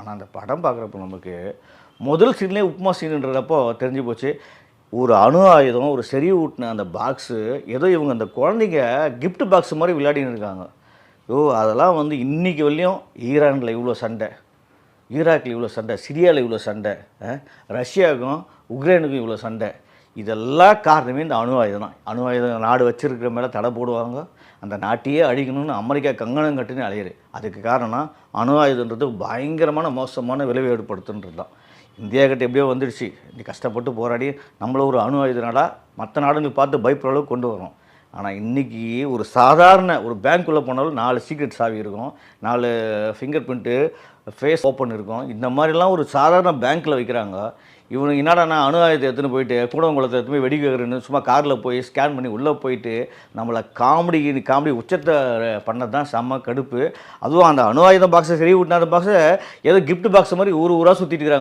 ஆனால் அந்த படம் பார்க்குறப்போ நமக்கு முதல் சீன்லேயே உப்புமா சீனுன்றப்போ தெரிஞ்சு போச்சு. ஒரு அணு ஆயுதம், ஒரு செறிவூட்டின அந்த பாக்ஸு, ஏதோ இவங்க அந்த குழந்தைங்க கிஃப்ட் பாக்ஸ் மாதிரி விளையாடின்னு இருக்காங்க. அதெல்லாம் வந்து இன்றைக்கி வரலையும் ஈரானில் இவ்வளோ சண்டை, ஈராக்கில் இவ்வளோ சண்டை, சிரியாவில் இவ்வளோ சண்டை, ரஷ்யாவுக்கும் உக்ரைனுக்கும் இவ்வளோ சண்டை, இதெல்லாம் காரணமே இந்த அணு ஆயுதம் தான். அணு ஆயுதம் நாடு வச்சிருக்கிற மேலே தடை போடுவாங்க, அந்த நாட்டையே அழிக்கணும்னு அமெரிக்கா கங்கணம் கட்டுன்னு அலையிறது. அதுக்கு காரணம் அணு ஆயுதன்றது பயங்கரமான மோசமான விளைவை ஏற்படுத்துன்றது தான். இந்தியா கிட்ட எப்படியோ வந்துடுச்சு, நீ கஷ்டப்பட்டு போராடி நம்மள ஒரு அணு ஆயுத நாடாக மற்ற நாடுங்களுக்கு பார்த்து பயப்படுற அளவுக்கு கொண்டு வரோம். ஆனால் இன்றைக்கி ஒரு சாதாரண ஒரு பேங்க்குள்ளே போனாலும் 4 சீக்ரெட் சாவி இருக்கும், 4 ஃபிங்கர் பிரிண்ட்டு, ஃபேஸ் ஓப்பன் இருக்கும். இந்த மாதிரிலாம் ஒரு சாதாரண பேங்க்கில் வைக்கிறாங்க. இவனுக்கு என்னடா அணு ஆயுதத்தை எடுத்துன்னு போயிட்டு கூடங்குளத்தை எடுத்து போய் வெடிக்கிறேன்னு சும்மா காரில் போய் ஸ்கேன் பண்ணி உள்ளே போயிட்டு நம்மளை காமெடி உச்சத்தை பண்ணது தான் செம்ம கடுப்பு. அதுவும் அந்த அணு ஆயுதம் பாக்ஸை சரி விட்டுனா அந்த பாக்ஸை ஏதோ கிஃப்ட் பாக்ஸ் மாதிரி ஊராக சுற்றிட்டு இருக்கிறாங்க.